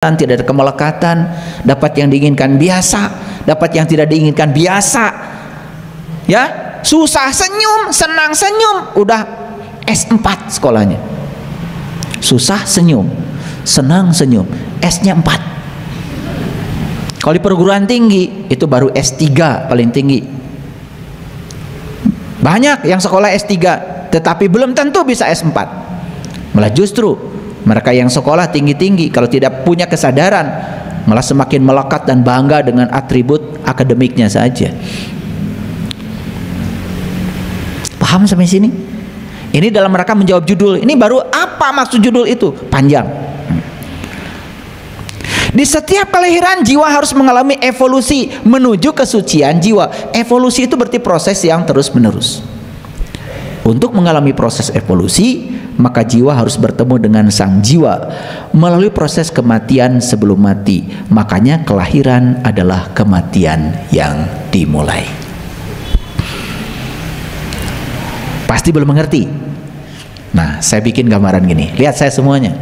tidak ada kemelekatan, dapat yang diinginkan biasa, dapat yang tidak diinginkan biasa, ya, susah senyum, senang senyum, udah S4 sekolahnya. Susah senyum, senang senyum, S-nya 4. Kalau di perguruan tinggi itu baru S3 paling tinggi. Banyak yang sekolah S3 tetapi belum tentu bisa S4. Malah justru mereka yang sekolah tinggi-tinggi kalau tidak punya kesadaran malah semakin melekat dan bangga dengan atribut akademiknya saja. Paham sampai sini? Ini dalam rangka menjawab judul. Ini baru apa maksud judul itu? Panjang. Di setiap kelahiran jiwa harus mengalami evolusi menuju kesucian jiwa. Evolusi itu berarti proses yang terus-menerus. Untuk mengalami proses evolusi, maka jiwa harus bertemu dengan sang jiwa melalui proses kematian sebelum mati. Makanya kelahiran adalah kematian yang dimulai. Pasti belum mengerti. Nah, saya bikin gambaran gini. Lihat saya semuanya.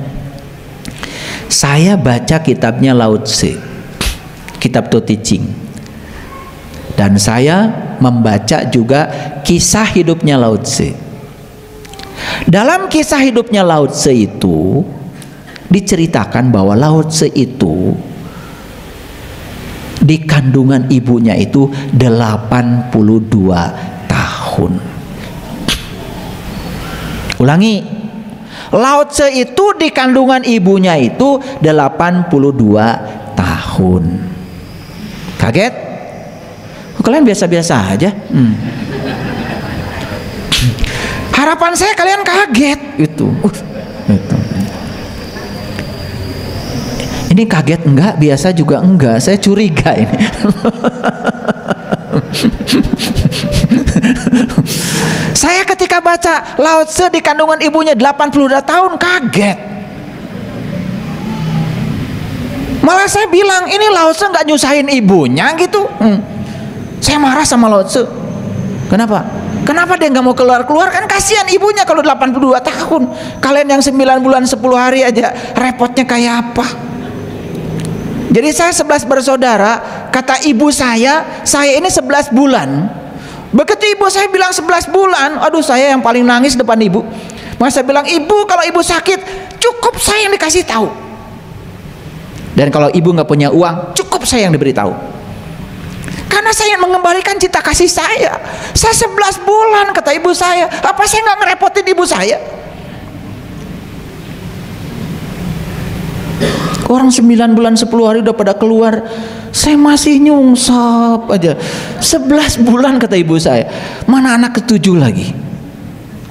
Saya baca kitabnya Lao Tse, kitab Tao Te Ching. Dan saya membaca juga kisah hidupnya Lao Tse. Dalam kisah hidupnya Lao Tse itu diceritakan bahwa Lao Tse itu di kandungan ibunya itu 82 tahun. Ulangi, Lao Tse itu di kandungan ibunya itu 82 tahun. Kaget? Kalian biasa-biasa aja. Harapan saya kalian kaget itu. Ini kaget enggak? Biasa juga enggak. Saya curiga ini. Saya ketika baca Lao Tse di kandungan ibunya 82 tahun kaget. Malah saya bilang ini Lao Tse nggak nyusahin ibunya gitu. Saya marah sama Lao Tse. Kenapa? Kenapa dia nggak mau keluar-keluar? Kan kasihan ibunya kalau 82 tahun. Kalian yang 9 bulan 10 hari aja repotnya kayak apa? Jadi saya 11 bersaudara. Kata ibu saya ini 11 bulan. Begitu ibu saya bilang 11 bulan, aduh saya yang paling nangis depan ibu. Maka saya bilang, ibu kalau ibu sakit cukup saya yang dikasih tahu. Dan kalau ibu nggak punya uang, cukup saya yang diberitahu. Karena saya mengembalikan cinta kasih saya. Saya 11 bulan kata ibu saya. Apa saya nggak ngerepotin ibu saya? Orang 9 bulan 10 hari udah pada keluar, saya masih nyungsep aja. 11 bulan kata ibu saya. Mana anak ke-7 lagi?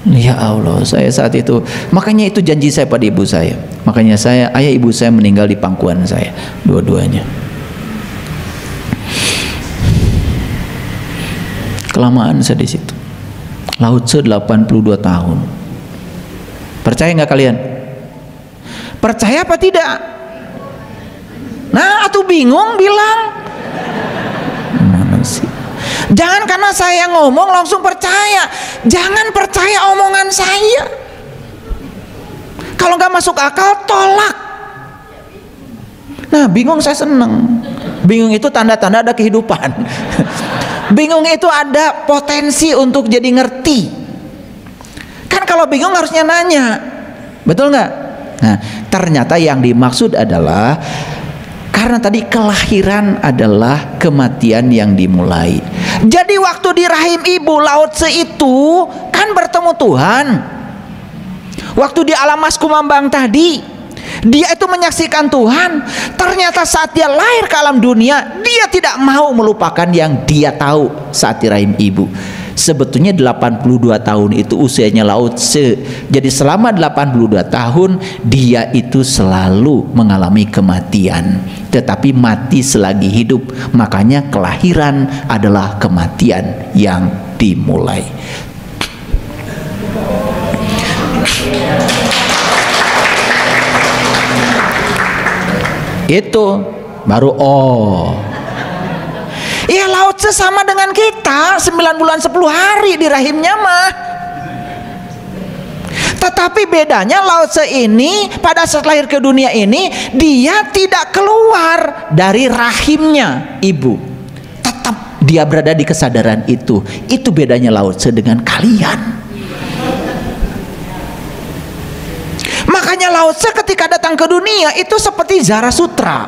Ya Allah, saya saat itu, makanya itu janji saya pada ibu saya. Makanya ayah ibu saya meninggal di pangkuan saya, dua-duanya. Kelamaan saya di situ. Lao Tse 82 tahun. Percaya nggak kalian? Percaya apa tidak? Nah, atau bingung bilang. Mana sih? Jangan karena saya ngomong langsung percaya. Jangan percaya omongan saya. Kalau nggak masuk akal, tolak. Nah, bingung saya seneng. Bingung itu tanda-tanda ada kehidupan. Bingung itu ada potensi untuk jadi ngerti. Kan kalau bingung harusnya nanya. Betul nggak? Nah, ternyata yang dimaksud adalah karena tadi kelahiran adalah kematian yang dimulai. Jadi waktu di rahim ibu Lao Tse itu kan bertemu Tuhan. Waktu di alam mas kumambang tadi, dia itu menyaksikan Tuhan. Ternyata saat dia lahir ke alam dunia, dia tidak mau melupakan yang dia tahu saat di rahim ibu. Sebetulnya 82 tahun itu usianya Lao Tse. Jadi selama 82 tahun dia itu selalu mengalami kematian, tetapi mati selagi hidup. Makanya kelahiran adalah kematian yang dimulai. Itu baru iya, Lao Tse sama dengan kita 9 bulan 10 hari di rahimnya mah. Tetapi bedanya Lao Tse ini pada saat lahir ke dunia ini, dia tidak keluar dari rahimnya ibu. Tetap dia berada di kesadaran itu. Itu bedanya Lao Tse dengan kalian. Makanya Lao Tse ketika datang ke dunia itu seperti Zarasutra,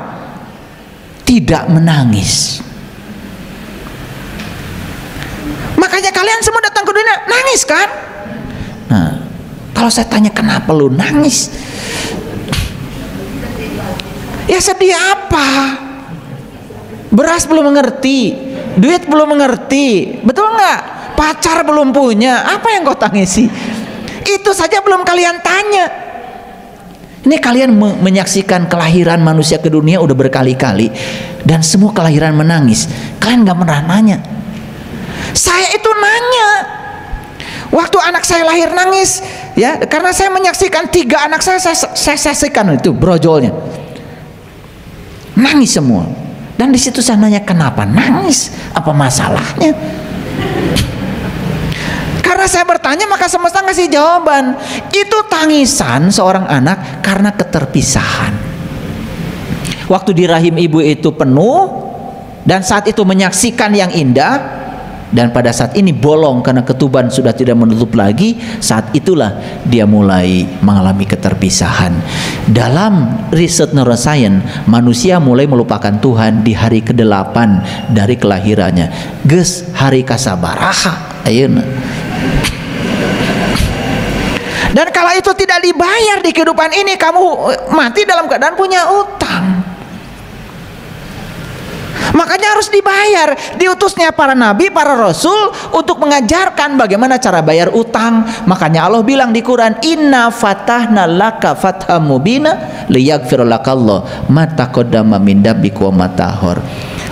tidak menangis. Makanya kalian semua datang ke dunia nangis kan? Nah, kalau saya tanya kenapa lu nangis? Ya sedih apa? Beras belum mengerti, duit belum mengerti, betul nggak? Pacar belum punya, apa yang kau tangisi? Itu saja belum kalian tanya. Ini kalian menyaksikan kelahiran manusia ke dunia udah berkali-kali, dan semua kelahiran menangis. Kalian nggak pernah nanya. Saya itu nanya. Waktu anak saya lahir nangis, ya, karena saya menyaksikan 3 anak saya saksikan itu brojolnya, nangis semua. Dan di situ saya nanya, kenapa nangis? Apa masalahnya? Karena saya bertanya, maka semesta ngasih jawaban. Itu tangisan seorang anak karena keterpisahan. Waktu di rahim ibu itu penuh, dan saat itu menyaksikan yang indah. Dan pada saat ini bolong karena ketuban sudah tidak menutup lagi. Saat itulah dia mulai mengalami keterpisahan. Dalam riset neuroscience, manusia mulai melupakan Tuhan di hari ke-8 dari kelahirannya. Geus hari kasabaraha ayeuna. Dan kalau itu tidak dibayar di kehidupan ini, kamu mati dalam keadaan punya utang. Makanya harus dibayar. Diutusnya para nabi, para rasul untuk mengajarkan bagaimana cara bayar utang. Makanya Allah bilang di Quran, inna fatahna laka fatham mubina liyaghfir lakallahu ma taqaddama min dambika wa ma ta'akhkhar.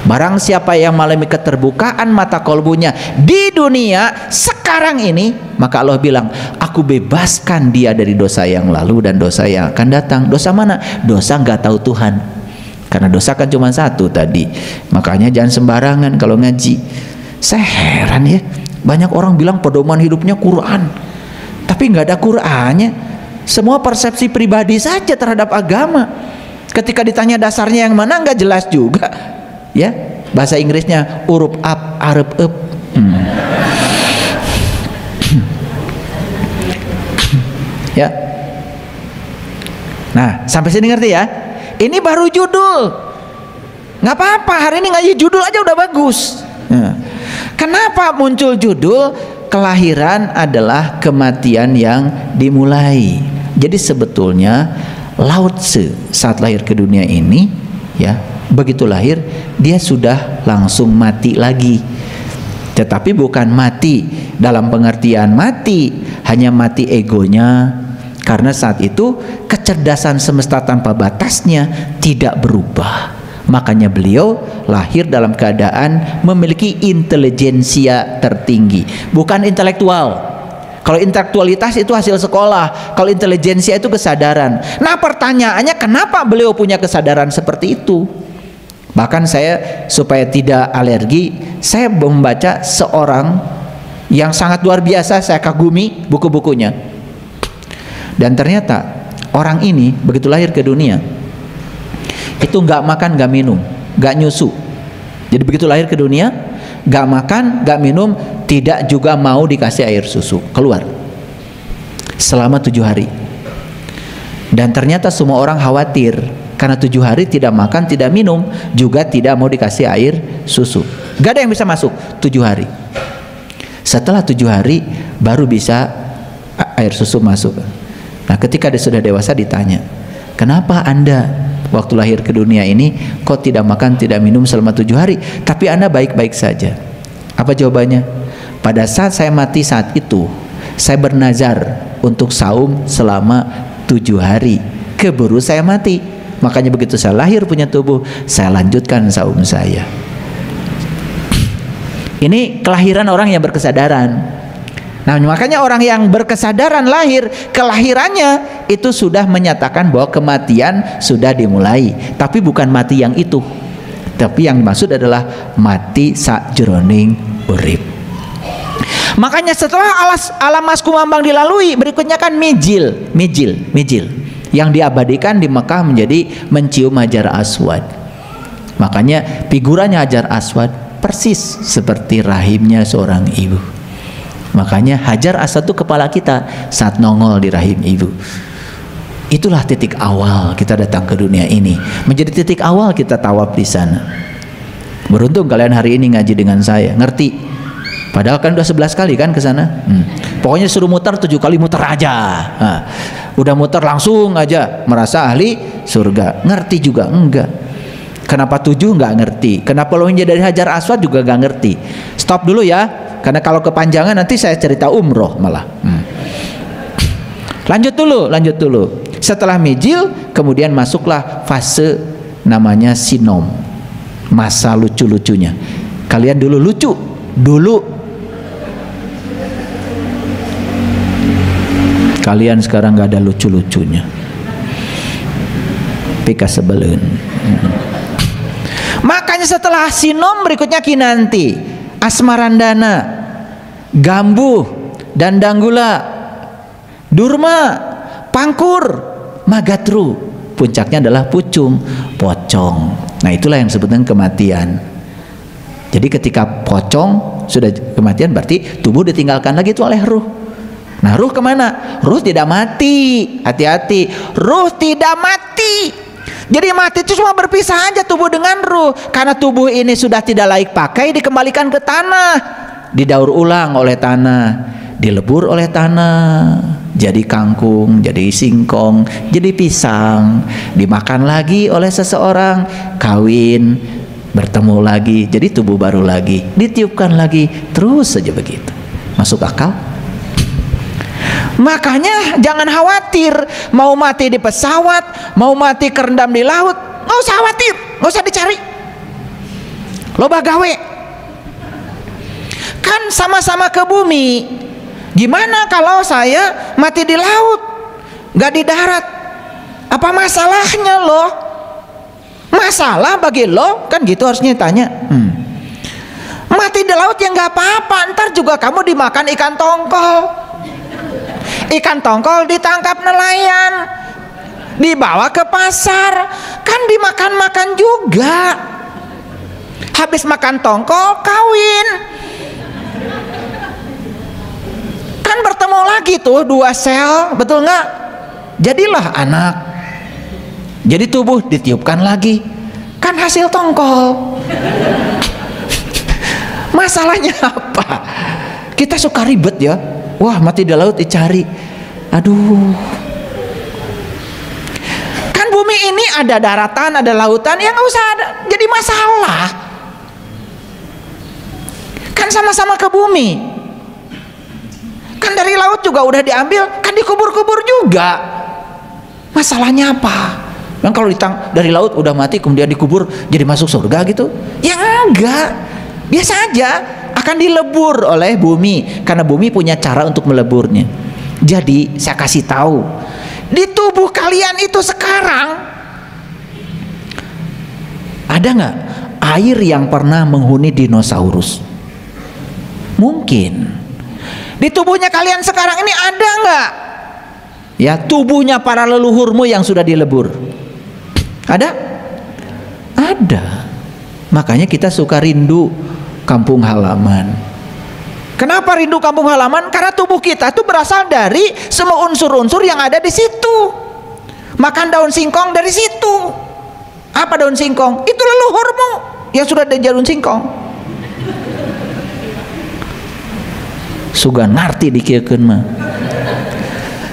Barang siapa yang mengalami keterbukaan mata kolbunya di dunia sekarang ini, maka Allah bilang, aku bebaskan dia dari dosa yang lalu dan dosa yang akan datang. Dosa mana? Dosa nggak tahu Tuhan. Karena dosa kan cuma satu tadi. Makanya jangan sembarangan kalau ngaji. Saya heran ya, banyak orang bilang pedoman hidupnya Quran, tapi nggak ada Qurannya. Semua persepsi pribadi saja terhadap agama. Ketika ditanya dasarnya yang mana, nggak jelas juga. Ya, bahasa Inggrisnya urup up, arep up. Ya. Nah, sampai sini ngerti ya? Ini baru judul, nggak apa-apa, hari ini ngaji judul aja udah bagus. Nah, kenapa muncul judul kelahiran adalah kematian yang dimulai? Jadi sebetulnya Lao Tse saat lahir ke dunia ini, ya, begitu lahir dia sudah langsung mati lagi. Tetapi bukan mati dalam pengertian mati, hanya mati egonya. Karena saat itu kecerdasan semesta tanpa batasnya tidak berubah. Makanya beliau lahir dalam keadaan memiliki intelijensia tertinggi, bukan intelektual. Kalau intelektualitas itu hasil sekolah, kalau intelijensia itu kesadaran. Nah, pertanyaannya kenapa beliau punya kesadaran seperti itu? Bahkan saya supaya tidak alergi, saya membaca seorang yang sangat luar biasa, saya kagumi buku-bukunya. Dan ternyata orang ini begitu lahir ke dunia itu nggak makan, nggak minum, nggak nyusu. Jadi begitu lahir ke dunia nggak makan, nggak minum, tidak juga mau dikasih air susu, keluar selama 7 hari. Dan ternyata semua orang khawatir karena 7 hari tidak makan, tidak minum, juga tidak mau dikasih air susu. Gak ada yang bisa masuk 7 hari. Setelah 7 hari baru bisa air susu masuk. Nah, ketika dia sudah dewasa ditanya, kenapa Anda waktu lahir ke dunia ini kok tidak makan, tidak minum selama 7 hari, tapi Anda baik-baik saja? Apa jawabannya? Pada saat saya mati saat itu, saya bernazar untuk saum selama 7 hari. Keburu saya mati. Makanya begitu saya lahir punya tubuh, saya lanjutkan saum saya. Ini kelahiran orang yang berkesadaran. Nah, makanya orang yang berkesadaran lahir, kelahirannya itu sudah menyatakan bahwa kematian sudah dimulai. Tapi bukan mati yang itu, tapi yang dimaksud adalah mati sakjroning urip. Makanya setelah alam mas kumambang dilalui, berikutnya kan mijil yang diabadikan di Mekah menjadi mencium Hajar Aswad. Makanya figuranya Hajar Aswad persis seperti rahimnya seorang ibu. Makanya Hajar Aswad itu kepala kita saat nongol di rahim ibu. Itulah titik awal kita datang ke dunia ini, menjadi titik awal kita tawaf di sana. Beruntung kalian hari ini ngaji dengan saya, ngerti. Padahal kan udah 11 kali kan ke sana. Pokoknya suruh muter 7 kali muter aja. Nah, udah muter langsung aja merasa ahli surga. Ngerti juga enggak. Kenapa 7 enggak ngerti. Kenapa loinnya dari Hajar Aswad juga enggak ngerti. Stop dulu ya, karena kalau kepanjangan nanti saya cerita umroh malah. Lanjut dulu. Setelah mijil, kemudian masuklah fase namanya sinom, masa lucu-lucunya. Kalian dulu lucu, kalian sekarang nggak ada lucu-lucunya. Pika sebelun. Makanya setelah sinom berikutnya kinanti, asmarandana, gambuh, dandanggula, durma, pangkur, magatru, puncaknya adalah pucung, pocong. Nah itulah yang disebutkan kematian. Jadi ketika pocong sudah kematian, berarti tubuh ditinggalkan lagi itu oleh ruh. Nah ruh kemana? Ruh tidak mati. Hati-hati, ruh tidak mati. Jadi mati itu cuma berpisah aja tubuh dengan ruh. Karena tubuh ini sudah tidak layak pakai, dikembalikan ke tanah, didaur ulang oleh tanah, dilebur oleh tanah, jadi kangkung, jadi singkong, jadi pisang, dimakan lagi oleh seseorang, kawin, bertemu lagi, jadi tubuh baru lagi, ditiupkan lagi, terus saja begitu. Masuk akal? Makanya jangan khawatir mau mati di pesawat, mau mati kerendam di laut, nggak usah khawatir, nggak usah dicari. Loba gawe. Kan sama-sama ke bumi. Gimana kalau saya mati di laut, nggak di darat? Apa masalahnya lo? Masalah bagi lo? Kan gitu harusnya tanya. Mati di laut ya nggak apa-apa, ntar juga kamu dimakan ikan tongkol. Ikan tongkol ditangkap nelayan, dibawa ke pasar, kan dimakan-makan juga. Habis makan tongkol, kawin. Kan bertemu lagi tuh 2 sel, betul nggak? Jadilah anak. Jadi tubuh ditiupkan lagi, kan hasil tongkol. Masalahnya apa? Kita suka ribet ya. Wah mati di laut dicari. Aduh. Kan bumi ini ada daratan, ada lautan, ya nggak usah ada jadi masalah. Kan sama-sama ke bumi. Kan dari laut juga udah diambil, kan dikubur-kubur juga. Masalahnya apa? Kan kalau dari laut udah mati kemudian dikubur jadi masuk surga gitu? Ya enggak, biasa aja, akan dilebur oleh bumi karena bumi punya cara untuk meleburnya. Jadi saya kasih tahu, di tubuh kalian itu sekarang ada nggak air yang pernah menghuni dinosaurus? Mungkin. Di tubuhnya kalian sekarang ini ada nggak ya tubuhnya para leluhurmu yang sudah dilebur? Ada? Ada. Makanya kita suka rindu kampung halaman. Kenapa rindu kampung halaman? Karena tubuh kita itu berasal dari semua unsur-unsur yang ada di situ. Makan daun singkong dari situ. Apa daun singkong? Itu leluhurmu yang sudah ada daun singkong. Suga ngerti dikirkeun mah.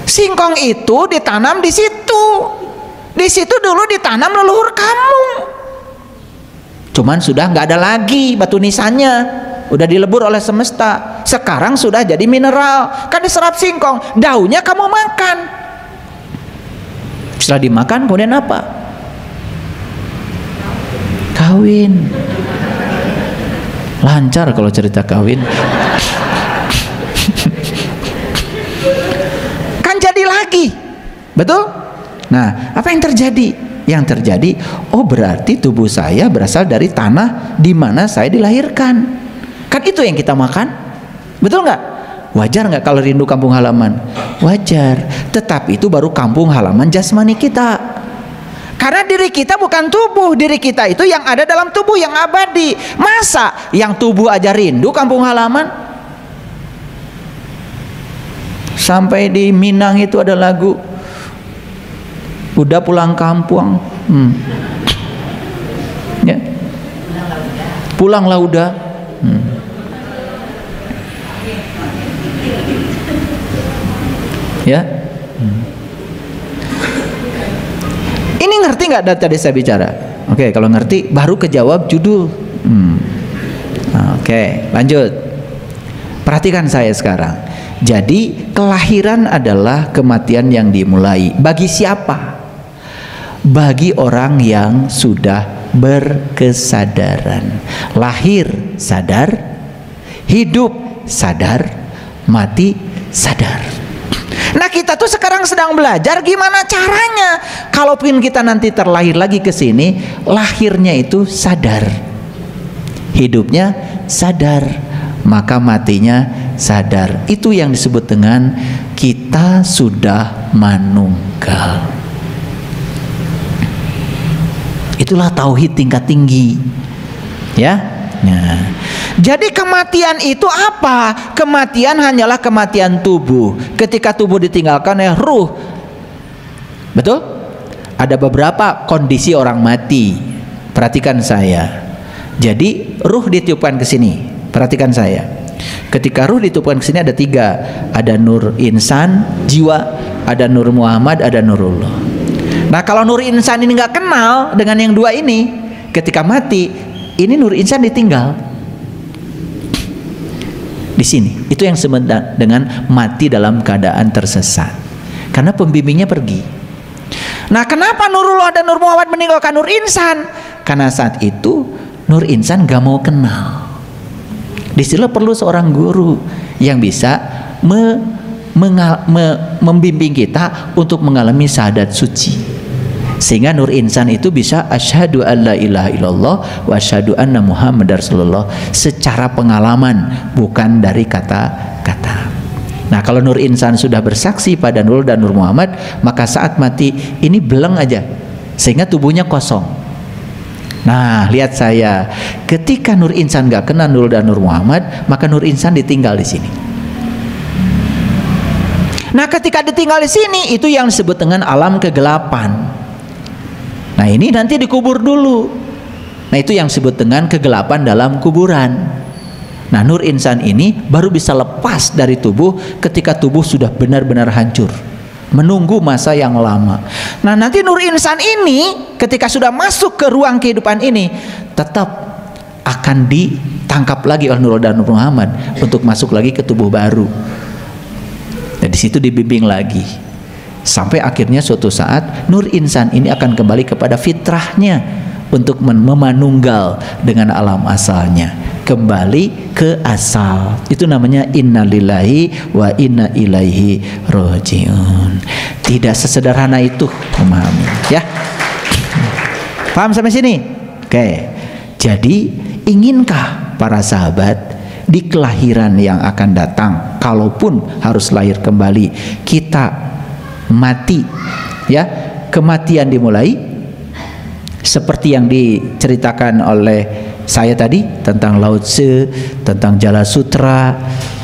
Singkong itu ditanam di situ. Di situ dulu ditanam leluhur kamu. Cuman sudah nggak ada lagi batu nisannya, udah dilebur oleh semesta. Sekarang sudah jadi mineral, kan diserap singkong, daunnya kamu makan. Setelah dimakan kemudian apa? Kawin. Lancar kalau cerita kawin. Kan jadi lagi, betul? Nah, apa yang terjadi? Yang terjadi, oh berarti tubuh saya berasal dari tanah di mana saya dilahirkan. Kan itu yang kita makan, betul nggak? Wajar nggak kalau rindu kampung halaman? Wajar. Tetapi itu baru kampung halaman jasmani kita. Karena diri kita bukan tubuh. Diri kita itu yang ada dalam tubuh yang abadi. Masa yang tubuh aja rindu kampung halaman? Sampai di Minang itu ada lagu, udah pulang kampung. Ya. Pulanglah udah. Ya. Ini ngerti nggak tadi saya bicara? Oke, kalau ngerti baru kejawab judul. Oke, lanjut. Perhatikan saya sekarang. Jadi kelahiran adalah kematian yang dimulai. Bagi siapa? Bagi orang yang sudah berkesadaran. Lahir sadar, hidup sadar, mati sadar. Nah, kita tuh sekarang sedang belajar gimana caranya. Kalaupun kita nanti terlahir lagi ke sini, lahirnya itu sadar, hidupnya sadar, maka matinya sadar. Itu yang disebut dengan kita sudah manunggal. Itulah tauhid tingkat tinggi, ya. Nah, jadi kematian itu apa? Kematian hanyalah kematian tubuh. Ketika tubuh ditinggalkan ya ruh. Betul? Ada beberapa kondisi orang mati. Perhatikan saya. Jadi ruh ditiupkan ke sini. Perhatikan saya. Ketika ruh ditiupkan ke sini ada 3. Ada nur insan, jiwa, ada nur Muhammad, ada nurullah. Nah, kalau nur insan ini nggak kenal dengan yang 2 ini, ketika mati, ini nur insan ditinggal di sini. Itu yang disebut dengan mati dalam keadaan tersesat, karena pembimbingnya pergi. Nah, kenapa Nurullah dan Nur Muhammad meninggalkan nur insan? Karena saat itu nur insan gak mau kenal. Disitulah perlu seorang guru yang bisa membimbing kita untuk mengalami syahadat suci, sehingga nur insan itu bisa asyhadu alla ilaha illallah wa asyhadu anna muhammadar rasulullah secara pengalaman, bukan dari kata-kata. Nah, kalau nur insan sudah bersaksi pada Nurul dan Nur Muhammad, maka saat mati ini beleng aja, sehingga tubuhnya kosong. Nah, lihat saya, ketika nur insan gak kena Nurul dan Nur Muhammad, maka nur insan ditinggal di sini. Nah, ketika ditinggal di sini, itu yang disebut dengan alam kegelapan. Nah, ini nanti dikubur dulu. Nah, itu yang disebut dengan kegelapan dalam kuburan. Nah, nur insan ini baru bisa lepas dari tubuh ketika tubuh sudah benar-benar hancur, menunggu masa yang lama. Nah, nanti nur insan ini ketika sudah masuk ke ruang kehidupan ini, tetap akan ditangkap lagi oleh Nurul dan Nur Muhammad untuk masuk lagi ke tubuh baru. Dan di situ dibimbing lagi. Sampai akhirnya suatu saat nur insan ini akan kembali kepada fitrahnya untuk memanunggal dengan alam asalnya, kembali ke asal. Itu namanya innalillahi wa inna ilaihi rajiun. Tidak sesederhana itu memahami, ya. Paham sampai sini? Oke. Jadi inginkah para sahabat di kelahiran yang akan datang, kalaupun harus lahir kembali, kita mati, ya, kematian dimulai seperti yang diceritakan oleh saya tadi tentang Lao Tse, tentang Jala Sutra,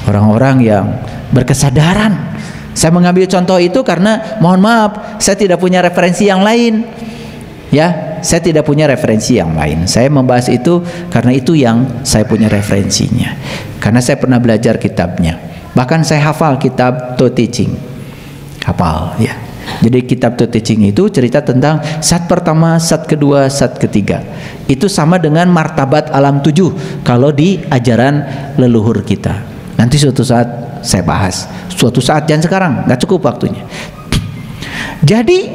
orang-orang yang berkesadaran. Saya mengambil contoh itu karena mohon maaf, saya tidak punya referensi yang lain, ya, saya tidak punya referensi yang lain. Saya membahas itu karena itu yang saya punya referensinya, karena saya pernah belajar kitabnya, bahkan saya hafal kitab To Teaching, hafal, ya. Jadi kitab To Teaching itu cerita tentang saat pertama, saat kedua, saat ketiga. Itu sama dengan martabat alam 7 kalau di ajaran leluhur kita. Nanti suatu saat saya bahas. Suatu saat, jangan sekarang, nggak cukup waktunya. Jadi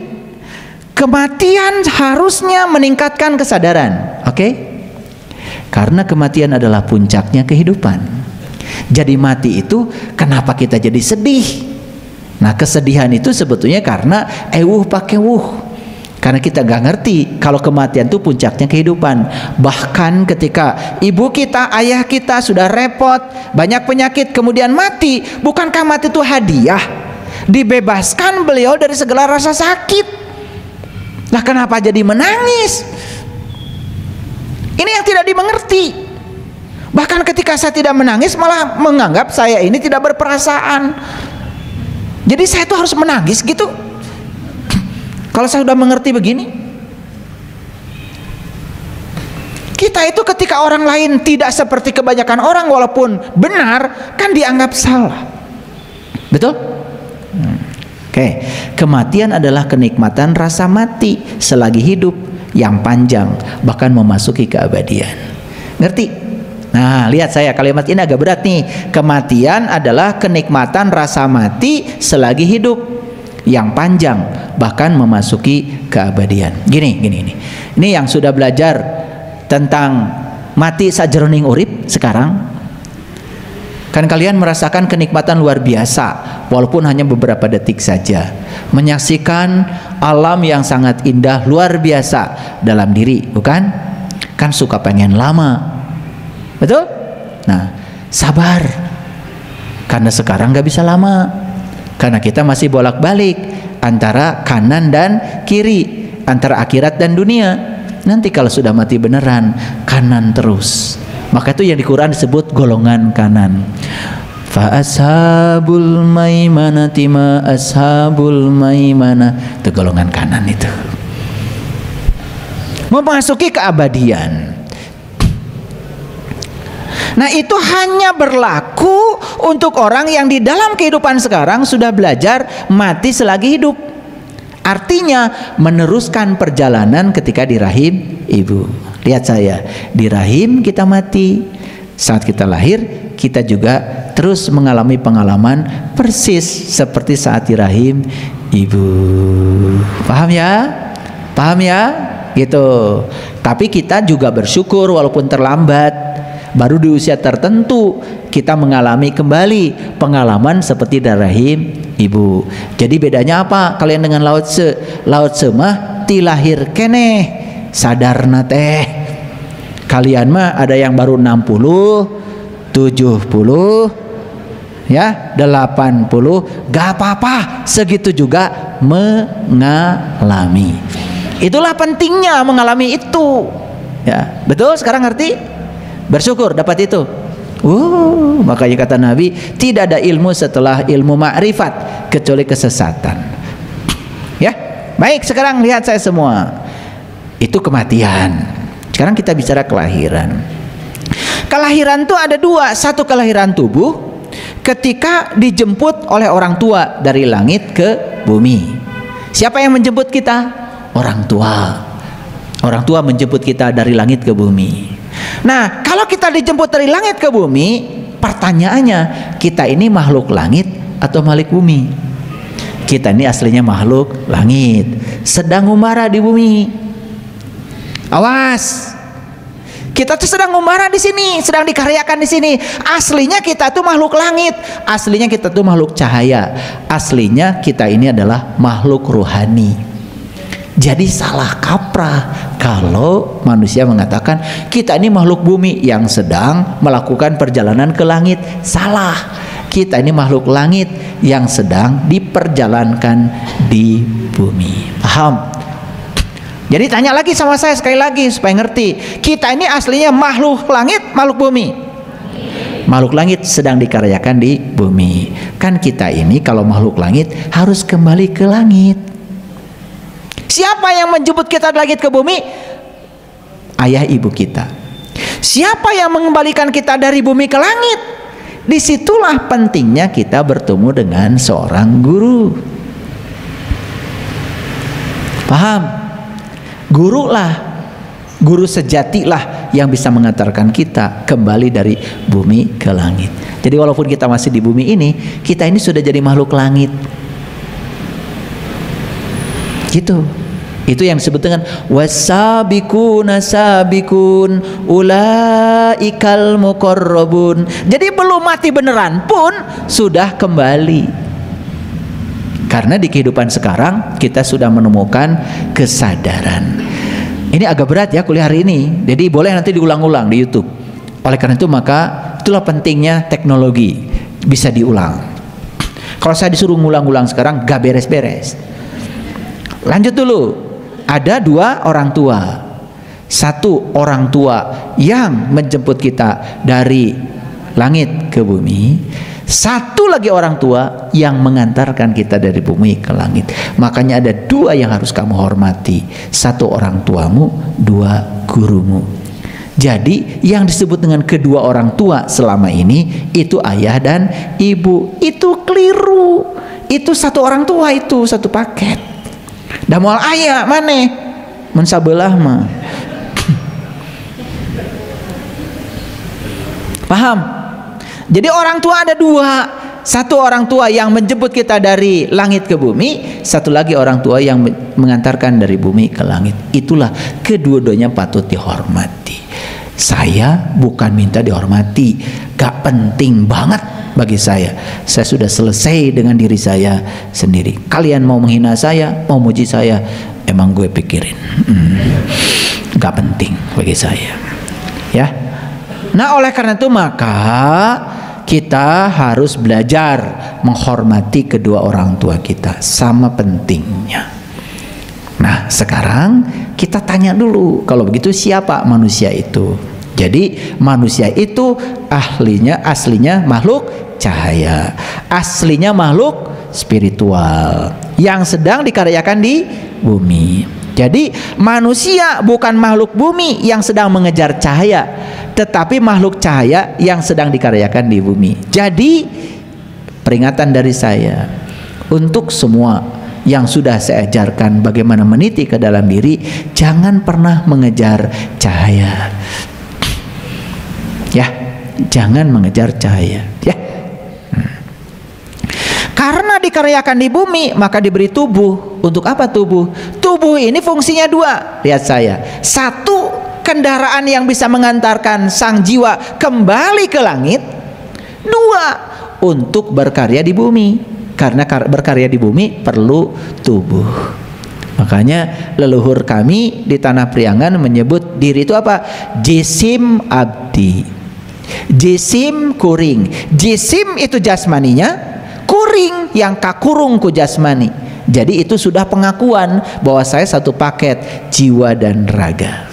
kematian harusnya meningkatkan kesadaran, oke? Karena kematian adalah puncaknya kehidupan. Jadi mati itu kenapa kita jadi sedih? Nah, kesedihan itu sebetulnya karena pakai wuh. Karena kita gak ngerti kalau kematian itu puncaknya kehidupan. Bahkan ketika ibu kita, ayah kita sudah repot, banyak penyakit, kemudian mati, bukankah mati itu hadiah? Dibebaskan beliau dari segala rasa sakit. Lah kenapa jadi menangis? Ini yang tidak dimengerti. Bahkan ketika saya tidak menangis, malah menganggap saya ini tidak berperasaan. Jadi saya tuh harus menangis gitu. Kalau saya sudah mengerti begini, kita itu ketika orang lain tidak seperti kebanyakan orang, walaupun benar, kan dianggap salah. Betul? Oke. Kematian adalah kenikmatan rasa mati selagi hidup yang panjang, bahkan memasuki keabadian. Ngerti? Nah, lihat saya, kalimat ini agak berat nih. Kematian adalah kenikmatan rasa mati selagi hidup yang panjang, bahkan memasuki keabadian. Gini. Ini yang sudah belajar tentang mati sajroning urip sekarang, kan kalian merasakan kenikmatan luar biasa, walaupun hanya beberapa detik saja, menyaksikan alam yang sangat indah luar biasa dalam diri, bukan? Kan suka pengen lama, betul? Nah, sabar, karena sekarang gak bisa lama. Karena kita masih bolak-balik antara kanan dan kiri, antara akhirat dan dunia. Nanti kalau sudah mati beneran, kanan terus. Maka itu yang di Quran disebut golongan kanan. Fa ashabul maimanati ma ashabul maimana. Itu golongan kanan itu. Memasuki keabadian. Nah, itu hanya berlaku untuk orang yang di dalam kehidupan sekarang sudah belajar mati selagi hidup. Artinya meneruskan perjalanan ketika di rahim ibu. Lihat saya, di rahim kita mati, saat kita lahir kita juga terus mengalami pengalaman persis seperti saat di rahim ibu. Paham ya? Paham ya? Gitu. Tapi kita juga bersyukur walaupun terlambat. Baru di usia tertentu kita mengalami kembali pengalaman seperti dari rahim ibu. Jadi bedanya apa kalian dengan Lao Tse? Lao Tse mah ti lahir keneh sadarna teh. Kalian mah ada yang baru 60, 70, ya 80, gak apa-apa, segitu juga mengalami. Itulah pentingnya mengalami itu. Ya, betul, sekarang ngerti? Bersyukur dapat itu. Makanya kata Nabi, tidak ada ilmu setelah ilmu ma'rifat kecuali kesesatan. Ya, baik, sekarang lihat saya semua. Itu kematian. Sekarang kita bicara kelahiran. Kelahiran itu ada dua. Satu kelahiran tubuh ketika dijemput oleh orang tua dari langit ke bumi. Siapa yang menjemput kita? Orang tua. Orang tua menjemput kita dari langit ke bumi. Nah, kalau kita dijemput dari langit ke bumi, pertanyaannya, kita ini makhluk langit atau makhluk bumi? Kita ini aslinya makhluk langit, sedang ngumara di bumi. Awas, kita tuh sedang ngumara di sini, sedang dikaryakan di sini. Aslinya kita tuh makhluk langit, aslinya kita tuh makhluk cahaya, aslinya kita ini adalah makhluk rohani. Jadi salah kaprah kalau manusia mengatakan kita ini makhluk bumi yang sedang melakukan perjalanan ke langit. Salah. Kita ini makhluk langit yang sedang diperjalankan di bumi. Paham? Jadi tanya lagi sama saya sekali lagi supaya ngerti. Kita ini aslinya makhluk langit, makhluk bumi. Makhluk langit sedang dikaryakan di bumi. Kan kita ini kalau makhluk langit harus kembali ke langit. Siapa yang menjemput kita dari langit ke bumi? Ayah ibu kita. Siapa yang mengembalikan kita dari bumi ke langit? Disitulah pentingnya kita bertemu dengan seorang guru. Paham? Guru lah, guru sejati lah yang bisa mengantarkan kita kembali dari bumi ke langit. Jadi walaupun kita masih di bumi ini, kita ini sudah jadi makhluk langit. Gitu. Itu yang disebut dengan wasabiquna sabiqun ulaikal muqarrabun. Jadi belum mati beneran pun sudah kembali. Karena di kehidupan sekarang kita sudah menemukan kesadaran. Ini agak berat ya kuliah hari ini, jadi boleh nanti diulang-ulang di YouTube. Oleh karena itu maka itulah pentingnya teknologi, bisa diulang. Kalau saya disuruh ngulang-ulang sekarang gak beres-beres. Lanjut dulu. Ada dua orang tua. Satu orang tua yang menjemput kita dari langit ke bumi, satu lagi orang tua yang mengantarkan kita dari bumi ke langit. Makanya ada dua yang harus kamu hormati. Satu orang tuamu, dua gurumu. Jadi yang disebut dengan kedua orang tua selama ini itu ayah dan ibu. Itu keliru. Itu satu orang tua, itu satu paket. Dah moal ayah maneh mun sabelah mah. Paham? Jadi orang tua ada dua. Satu orang tua yang menjemput kita dari langit ke bumi, satu lagi orang tua yang mengantarkan dari bumi ke langit. Itulah kedua-duanya patut dihormati. Saya bukan minta dihormati, gak penting banget bagi saya. Saya sudah selesai dengan diri saya sendiri. Kalian mau menghina saya, mau muji saya, emang gue pikirin. Gak penting bagi saya. Ya. Nah, oleh karena itu maka kita harus belajar menghormati kedua orang tua kita, sama pentingnya. Nah, sekarang kita tanya dulu, kalau begitu siapa manusia itu? Jadi manusia itu aslinya makhluk cahaya, aslinya makhluk spiritual yang sedang dikaryakan di bumi. Jadi manusia bukan makhluk bumi yang sedang mengejar cahaya, tetapi makhluk cahaya yang sedang dikaryakan di bumi. Jadi peringatan dari saya untuk semua yang sudah saya ajarkan bagaimana meniti ke dalam diri, jangan pernah mengejar cahaya. Ya, jangan mengejar cahaya. Ya. Karena dikaryakan di bumi, maka diberi tubuh. Untuk apa tubuh? Tubuh ini fungsinya dua. Lihat saya. Satu, kendaraan yang bisa mengantarkan sang jiwa kembali ke langit. Dua, untuk berkarya di bumi. Karena berkarya di bumi perlu tubuh. Makanya leluhur kami di Tanah Priangan menyebut diri itu apa? Jisim abdi. Jisim kuring. Jisim itu jasmaninya, kuring yang kakurung ku jasmani. Jadi itu sudah pengakuan bahwa saya satu paket jiwa dan raga.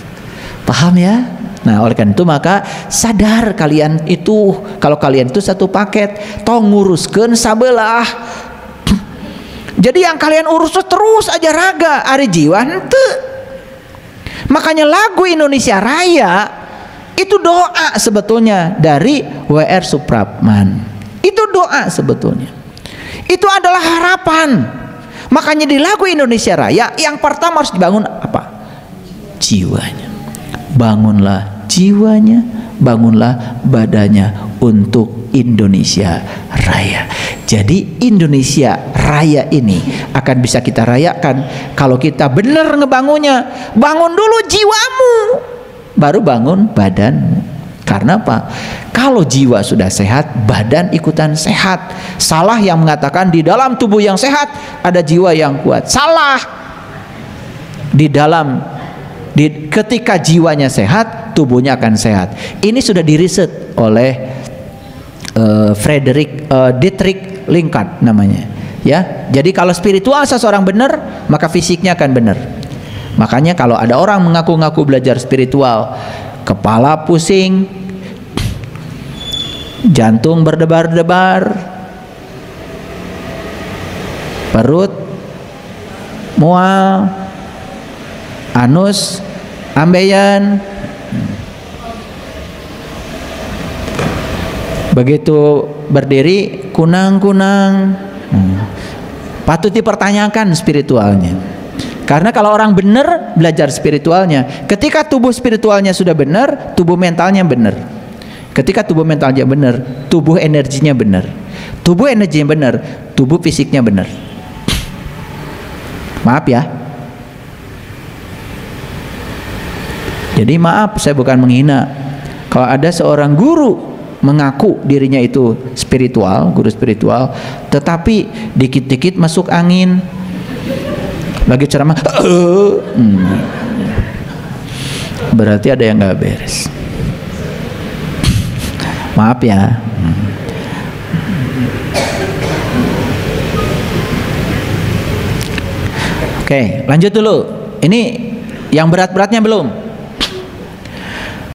Paham ya? Nah, oleh karena itu maka sadar kalian itu, kalau kalian itu satu paket, tong nguruskeun sabelah. Jadi yang kalian urus terus aja raga, ari jiwa henteu. Makanya lagu Indonesia Raya itu doa sebetulnya dari W.R. Supratman. Itu doa sebetulnya. Itu adalah harapan. Makanya di lagu Indonesia Raya yang pertama harus dibangun apa? Jiwanya. Bangunlah jiwanya, bangunlah badannya untuk Indonesia Raya. Jadi Indonesia Raya ini akan bisa kita rayakan kalau kita benar ngebangunnya. Bangun dulu jiwamu, baru bangun badanmu. Karena apa? Kalau jiwa sudah sehat, badan ikutan sehat. Salah yang mengatakan di dalam tubuh yang sehat ada jiwa yang kuat. Salah. Ketika jiwanya sehat, tubuhnya akan sehat. Ini sudah diriset oleh Dietrich Linkart namanya. Ya, jadi kalau spiritual seseorang benar, maka fisiknya akan benar. Makanya kalau ada orang mengaku-ngaku belajar spiritual, kepala pusing, jantung berdebar-debar, perut mual, anus ambeien, begitu berdiri kunang-kunang, patut dipertanyakan spiritualnya. Karena kalau orang benar belajar spiritualnya, ketika tubuh spiritualnya sudah benar, tubuh mentalnya benar. Ketika tubuh mentalnya benar, tubuh energinya benar. Tubuh energinya benar, tubuh fisiknya benar. Maaf ya. Jadi maaf, saya bukan menghina. Kalau ada seorang guru mengaku dirinya itu spiritual, guru spiritual, tetapi dikit-dikit masuk angin, lagi ceramah berarti ada yang nggak beres. Maaf ya. Oke, lanjut dulu. Ini yang berat-beratnya belum?